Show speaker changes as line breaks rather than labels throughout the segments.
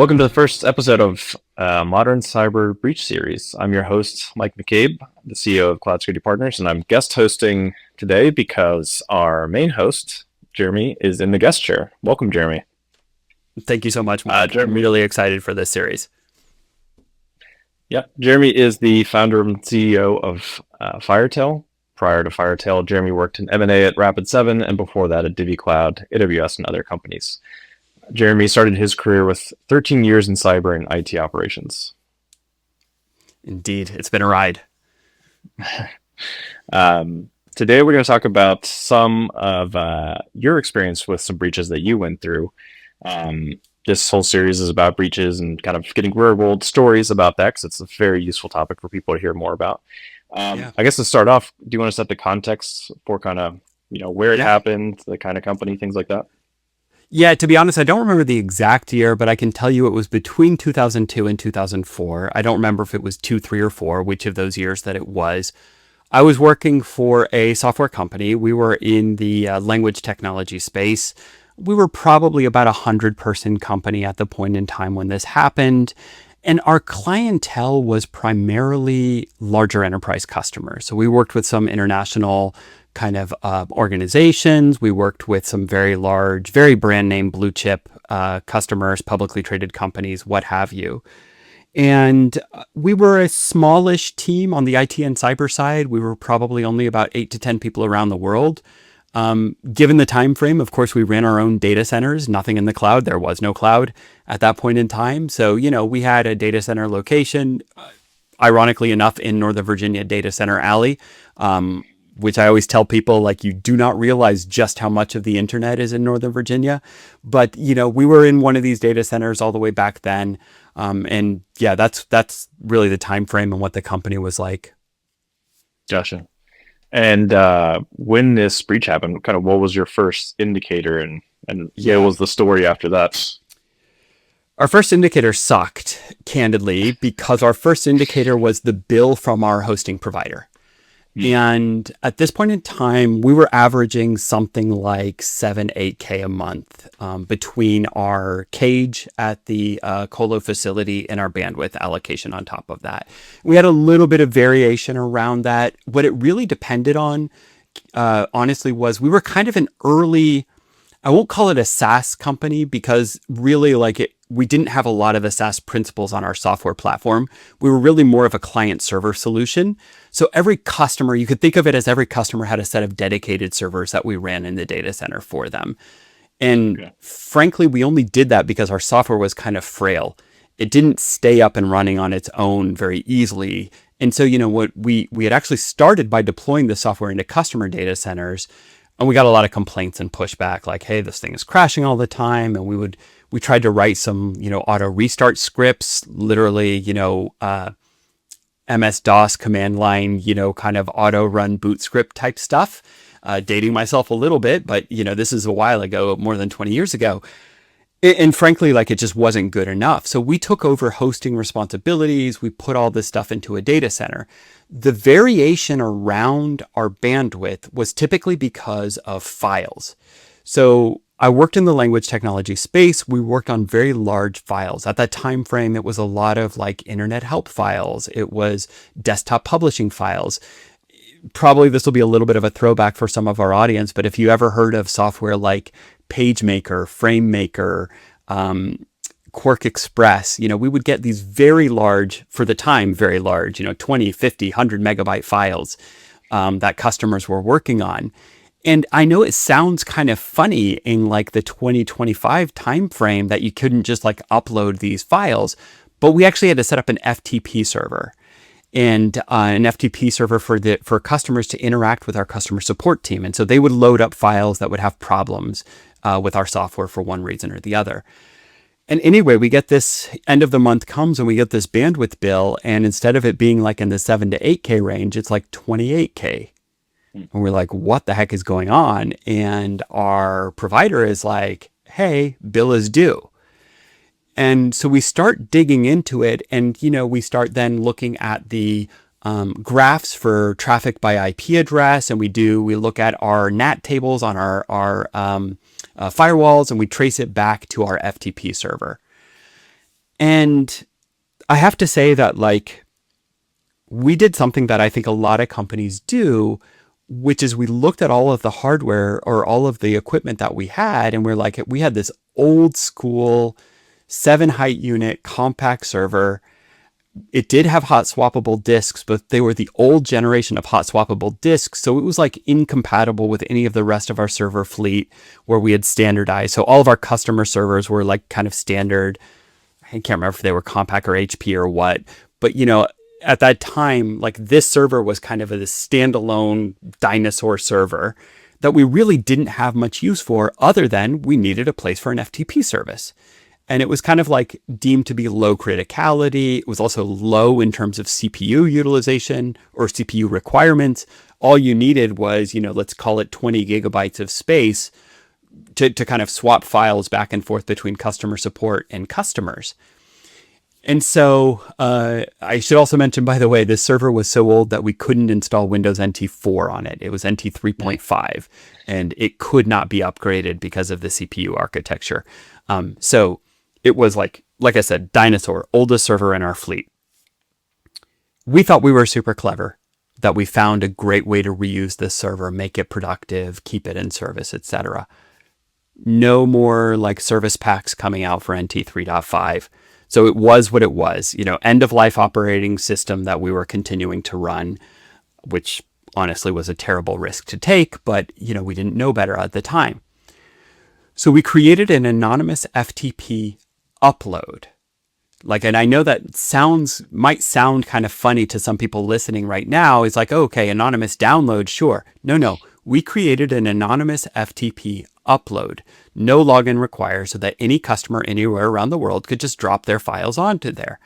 Welcome to the first episode of Modern Cyber Breach Series. I'm your host, Mike McCabe, the CEO of Cloud Security Partners, and I'm guest hosting today because our main host, Jeremy, is in the guest chair. Welcome, Jeremy.
Thank you so much, Mike. I'm really excited for this series.
Yeah, Jeremy is the founder and CEO of FireTail. Prior to FireTail, Jeremy worked in M&A at Rapid7, and before that at DivvyCloud, AWS, and other companies. Jeremy started his career with 13 years in cyber and IT operations.
Indeed, it's been a ride.
Today, we're going to talk about some of your experience with some breaches that you went through. This whole series is about breaches and kind of getting real-world stories about that, because it's a very useful topic for people to hear more about. I guess to start off, do you want to set the context for kind of where it happened, the kind of company, things like that?
Yeah, to be honest, I don't remember the exact year, but I can tell you it was between 2002 and 2004. I don't remember if it was 2, 3, or 4, which of those years that it was. I was working for a software company. We were in the language technology space. We were probably about a 100-person company at the point in time when this happened. And our clientele was primarily larger enterprise customers. So we worked with some international kind of organizations. We worked with some very large, very brand name blue chip customers, publicly traded companies, what have you. And we were a smallish team on the IT and cyber side. We were probably only about 8 to 10 people around the world. Given the time frame, of course, we ran our own data centers, nothing in the cloud. There was no cloud at that point in time. So, we had a data center location, ironically enough, in Northern Virginia Data Center Alley, which I always tell people, like, you do not realize just how much of the internet is in Northern Virginia. But, we were in one of these data centers all the way back then. And yeah, that's really the time frame and what the company was like.
Gotcha. And when this breach happened, kind of what was your first indicator, and what was the story after that?
Our first indicator sucked, candidly, because our first indicator was the bill from our hosting provider. And at this point in time, we were averaging something like 7, 8K a month between our cage at the colo facility and our bandwidth allocation on top of that. We had a little bit of variation around that. What it really depended on, honestly, was we were kind of an early, I won't call it a SaaS company, because really we didn't have a lot of the SaaS principles on our software platform. We were really more of a client server solution. So every customer, you could think of it as every customer had a set of dedicated servers that we ran in the data center for them. And frankly, we only did that because our software was kind of frail. It didn't stay up and running on its own very easily. And so, what we had actually started by deploying the software into customer data centers, and we got a lot of complaints and pushback, like, hey, this thing is crashing all the time. And we tried to write some, auto restart scripts, literally, MS-DOS command line, kind of auto run boot script type stuff. Dating myself a little bit, but, this is a while ago, more than 20 years ago. And frankly, it just wasn't good enough. So we took over hosting responsibilities. We put all this stuff into a data center. The variation around our bandwidth was typically because of files. So I worked in the language technology space. We worked on very large files. At that time frame, it was a lot of internet help files. It was desktop publishing files. Probably this will be a little bit of a throwback for some of our audience, but if you ever heard of software like PageMaker, FrameMaker, Quark Express, we would get these very large, for the time, very large, 20, 50, 100 megabyte files that customers were working on. And I know it sounds kind of funny in the 2025 timeframe that you couldn't just upload these files, but we actually had to set up an FTP server. And an FTP server for customers to interact with our customer support team. And so they would load up files that would have problems with our software for one reason or the other. And anyway, we get this end of the month comes and we get this bandwidth bill. And instead of it being in the 7 to 8K range, it's 28K. And we're like, what the heck is going on? And our provider is like, hey, bill is due. And so we start digging into it, and, we start then looking at the graphs for traffic by IP address, and we look at our NAT tables on our firewalls, and we trace it back to our FTP server. And I have to say that like we did something that I think a lot of companies do, which is we looked at all of the hardware or all of the equipment that we had, and we're like, we had this old school 7 height unit compact server. It did have hot swappable disks, but they were the old generation of hot swappable disks. So it was like incompatible with any of the rest of our server fleet where we had standardized. So all of our customer servers were like kind of standard. I can't remember if they were compact or HP or what, but you know, at that time, like this server was kind of a standalone dinosaur server that we really didn't have much use for other than we needed a place for an FTP service. And it was kind of like deemed to be low criticality. It was also low in terms of CPU utilization or CPU requirements. All you needed was, you know, let's call it 20 gigabytes of space to kind of swap files back and forth between customer support and customers. And so I should also mention, by the way, this server was so old that we couldn't install Windows NT 4 on it. It was NT 3.5, and it could not be upgraded because of the CPU architecture. So it was like I said, dinosaur, oldest server in our fleet. We thought we were super clever, that we found a great way to reuse this server, make it productive, keep it in service, etc. No more like service packs coming out for NT 3.5. So it was what it was, you know, end of life operating system that we were continuing to run, which honestly was a terrible risk to take, but you know, we didn't know better at the time. So we created an anonymous FTP upload. Like, and I know that might sound kind of funny to some people listening right now. It's like, okay, anonymous download, sure. No. We created an anonymous FTP upload, no login required, so that any customer anywhere around the world could just drop their files onto there.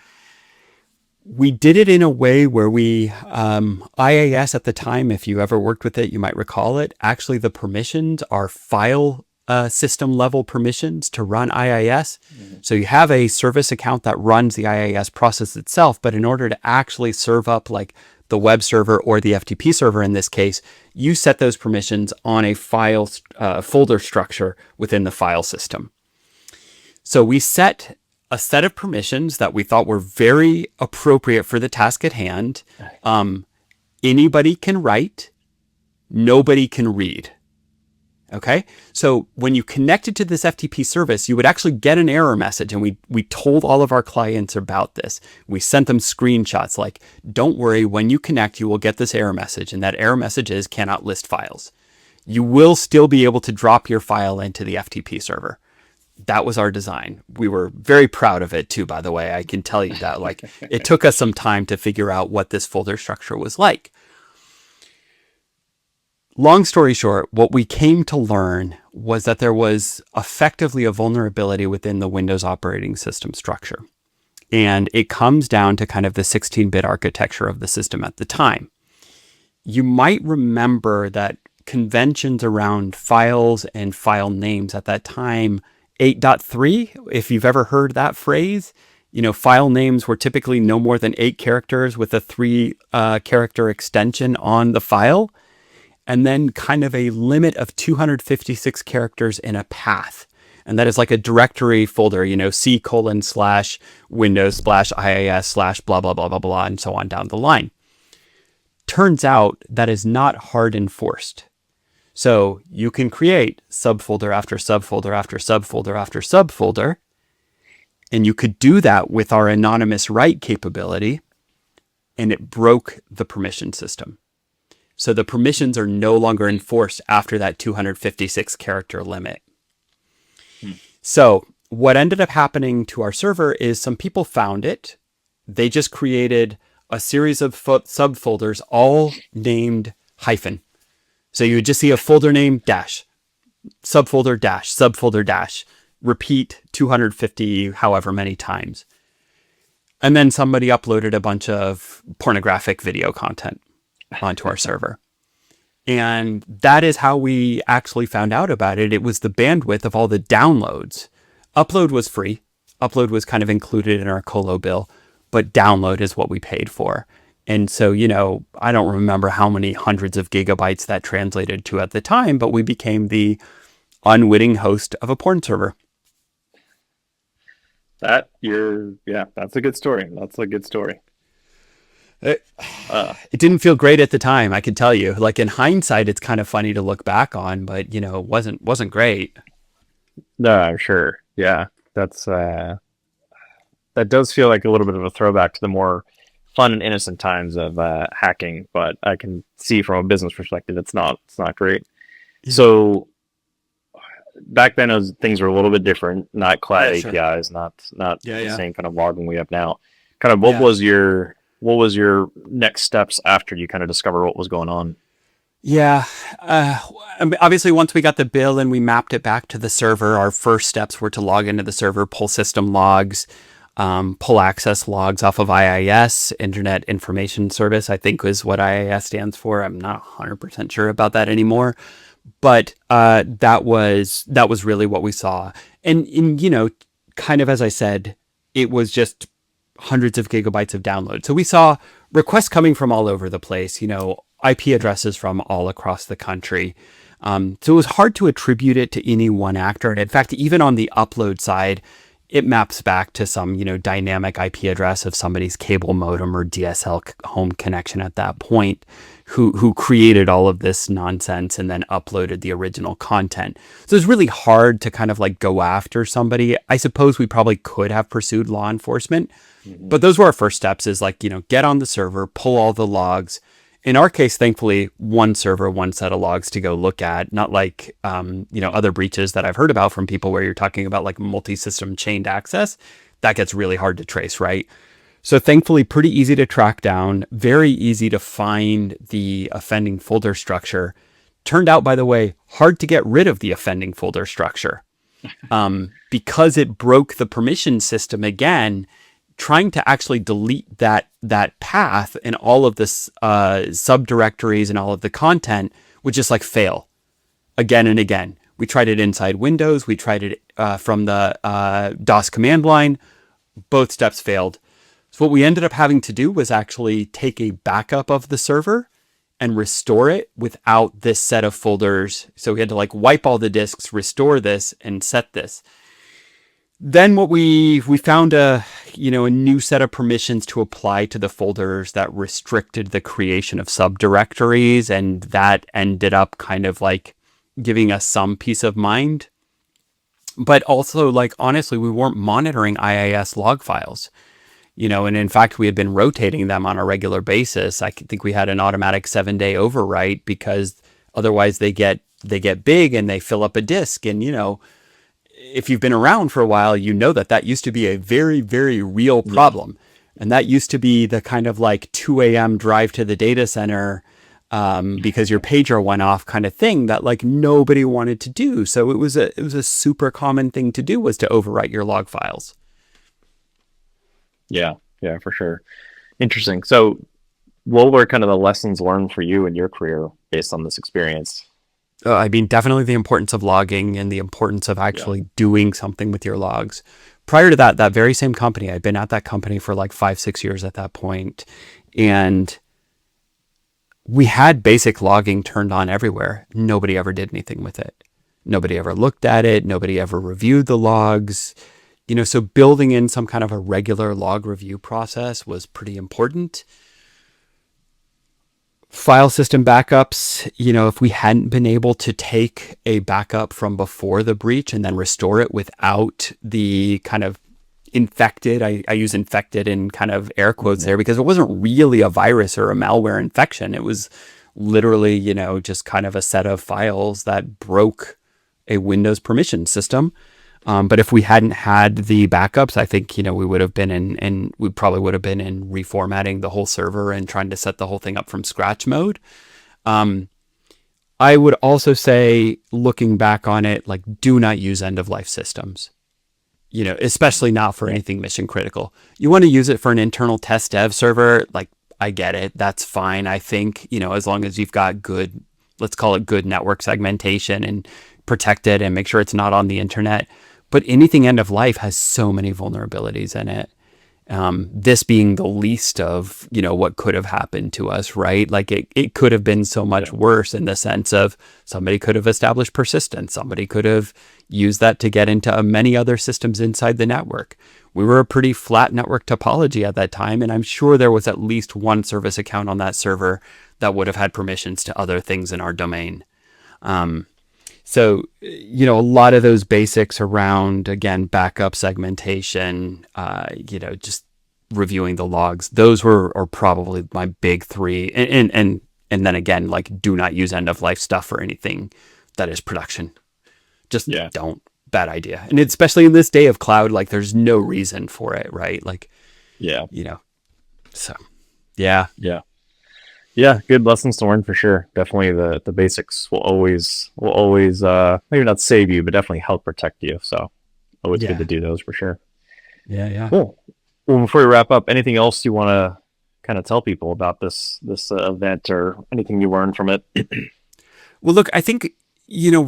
We did it in a way where we, IAS at the time, if you ever worked with it, you might recall it. Actually, the permissions are file system level permissions to run IIS. Mm-hmm. So you have a service account that runs the IIS process itself, but in order to actually serve up like the web server or the FTP server in this case, you set those permissions on a file folder structure within the file system. So we set a set of permissions that we thought were very appropriate for the task at hand. Anybody can write, nobody can read. Okay, so when you connected to this FTP service, you would actually get an error message, and we told all of our clients about this. We sent them screenshots like, don't worry, when you connect, you will get this error message, and that error message is cannot list files. You will still be able to drop your file into the FTP server. That was our design. We were very proud of it too, by the way. I can tell you that. Like, it took us some time to figure out what this folder structure was like. Long story short, what we came to learn was that there was effectively a vulnerability within the Windows operating system structure. And it comes down to kind of the 16-bit architecture of the system at the time. You might remember that conventions around files and file names at that time, 8.3, if you've ever heard that phrase, you know, file names were typically no more than 8 characters with a 3-character extension on the file. And then kind of a limit of 256 characters in a path. And that is like a directory folder, you know, C:/Windows/IIS/ blah, blah, blah, blah, blah, and so on down the line. Turns out that is not hard enforced. So you can create subfolder after subfolder after subfolder after subfolder. And you could do that with our anonymous write capability. And it broke the permission system. So the permissions are no longer enforced after that 256 character limit. So what ended up happening to our server is some people found it. They just created a series of subfolders, all named hyphen. So you would just see a folder name dash, subfolder dash, subfolder dash, repeat 250 however many times. And then somebody uploaded a bunch of pornographic video content onto our server. And that is how we actually found out about it. It was the bandwidth of all the downloads. Upload was free. Upload was kind of included in our colo bill, but download is what we paid for. And so, you know, I don't remember how many hundreds of gigabytes that translated to at the time, but we became the unwitting host of a porn server.
That's a good story. That's a good story.
It,
Uh,
it didn't feel great at the time, I can tell you. Like in hindsight, it's kind of funny to look back on, but it wasn't great.
no, I'm sure. Yeah, that's that does feel like a little bit of a throwback to the more fun and innocent times of hacking, but I can see from a business perspective, it's not great.
Yeah.
So back then, things were a little bit different. Not cloud
Yeah, sure.
APIs, not
Yeah,
the
yeah.
same kind of logging we have now. Kind of,
Yeah.
what was your next steps after you kind of discover what was going on?
Yeah. Uh, I mean, obviously, once we got the bill and we mapped it back to the server, our first steps were to log into the server, pull system logs, pull access logs off of IIS, Internet Information Service, I think is what IIS stands for. I'm not 100% sure about that anymore. But that was really what we saw. And kind of as I said, it was just hundreds of gigabytes of download. So we saw requests coming from all over the place, IP addresses from all across the country. So it was hard to attribute it to any one actor. And in fact, even on the upload side, it maps back to some, dynamic IP address of somebody's cable modem or DSL home connection at that point, who created all of this nonsense and then uploaded the original content. So it's really hard to kind of like go after somebody. I suppose we probably could have pursued law enforcement,
Hmm.
but those were our first steps, is like, get on the server, pull all the logs. In our case, thankfully, one server, one set of logs to go look at, not like, other breaches that I've heard about from people where you're talking about like multi-system chained access. That gets really hard to trace, right? So thankfully, pretty easy to track down, very easy to find the offending folder structure. Turned out, by the way, hard to get rid of the offending folder structure, because it broke the permission system again. Trying to actually delete that path and all of this subdirectories and all of the content would just like fail again and again. We tried it inside Windows. We tried it from the DOS command line. Both steps failed. So what we ended up having to do was actually take a backup of the server and restore it without this set of folders. So we had to like wipe all the disks, restore this, and set this. Then what we found a new set of permissions to apply to the folders that restricted the creation of subdirectories, and that ended up kind of like giving us some peace of mind. But also, like, honestly, we weren't monitoring IIS log files, and in fact, we had been rotating them on a regular basis. I think we had an automatic 7-day overwrite because otherwise they get big and they fill up a disk. And if you've been around for a while, that used to be a very, very real
Yeah,
problem. And that used to be the kind of like 2 a.m. drive to the data center, because your pager went off kind of thing that like nobody wanted to do. So it was a super common thing to do, was to overwrite your log files.
yeah, yeah, for sure. Interesting. So, what were kind of the lessons learned for you in your career based on this experience?
I mean, definitely the importance of logging and the importance of
Yeah.
actually doing something with your logs. Prior to that, that very same company, I'd been at that company for like 5, 6 years at that point, and we had basic logging turned on everywhere. Nobody ever did anything with it. Nobody ever looked at it. Nobody ever reviewed the logs. So building in some kind of a regular log review process was pretty important. File system backups, if we hadn't been able to take a backup from before the breach and then restore it without the kind of infected, I use infected in kind of air quotes
Hmm.
there, because it wasn't really a virus or a malware infection. It was literally, just kind of a set of files that broke a Windows permission system. But if we hadn't had the backups, I think, we would have been and we probably would have been in reformatting the whole server and trying to set the whole thing up from scratch mode. Um, I would also say, looking back on it, like, do not use end of life systems, especially not for
Yeah.
anything mission critical. You want to use it for an internal test dev server. Like, I get it. That's fine. I think, as long as you've got good, let's call it good network segmentation, and protect it and make sure it's not on the internet. But anything end of life has so many vulnerabilities in it. This being the least of, what could have happened to us, right? Like it could have been so much
Yeah.
worse in the sense of somebody could have established persistence. Somebody could have used that to get into many other systems inside the network. We were a pretty flat network topology at that time, and I'm sure there was at least one service account on that server that would have had permissions to other things in our domain. So, a lot of those basics around, again, backup segmentation, just reviewing the logs, those are probably my big three. And then again, like, do not use end of life stuff for anything that is production. Just
Yeah.
don't. Bad idea. And especially in this day of cloud, like, there's no reason for it, right? Like,
Yeah.
So yeah.
Yeah. Yeah, good lessons to learn for sure. Definitely the basics will always maybe not save you, but definitely help protect you. So always good
Yeah.
to do those for sure.
Yeah. Yeah.
Cool. Well, before we wrap up, anything else you want to kind of tell people about this event or anything you learned from it?
Well, look, I think,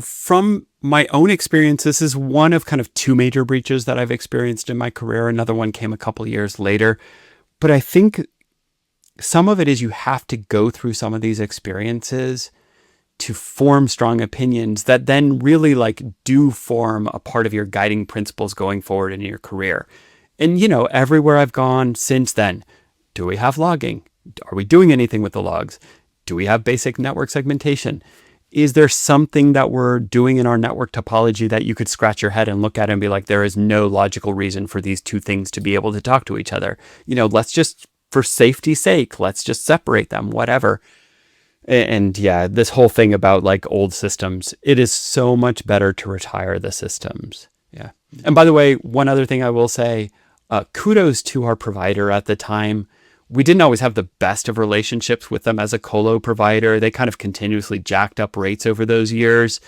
from my own experience, this is one of kind of two major breaches that I've experienced in my career. Another one came a couple years later. But I think some of it is you have to go through some of these experiences to form strong opinions that then really like do form a part of your guiding principles going forward in your career. And, everywhere I've gone since then, do we have logging? Are we doing anything with the logs? Do we have basic network segmentation? Is there something that we're doing in our network topology that you could scratch your head and look at and be like, there is no logical reason for these two things to be able to talk to each other? Let's just, for safety's sake, let's just separate them, whatever. And yeah, this whole thing about like old systems, it is so much better to retire the systems. Yeah. And by the way, one other thing I will say, kudos to our provider at the time. We didn't always have the best of relationships with them as a colo provider. They kind of continuously jacked up rates over those years.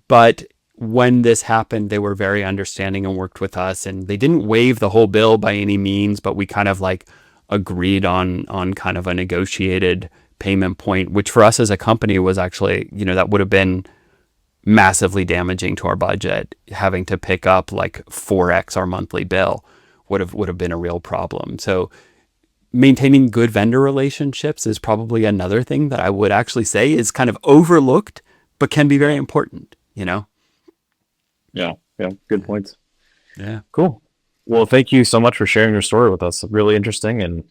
But when this happened, they were very understanding and worked with us. And they didn't waive the whole bill by any means, but we kind of like agreed on kind of a negotiated payment point, which for us as a company was actually, that would have been massively damaging to our budget. Having to pick up like 4x our monthly bill would have been a real problem. So maintaining good vendor relationships is probably another thing that I would actually say is kind of overlooked, but can be very important,
Yeah. Yeah. Good points.
Yeah.
Cool. Well, thank you so much for sharing your story with us. Really interesting, and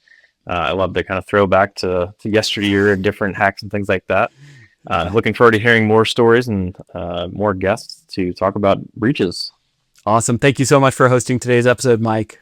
I love to kind of throw back to yesteryear and different hacks and things like that. Looking forward to hearing more stories and more guests to talk about breaches.
Awesome. Thank you so much for hosting today's episode, Mike.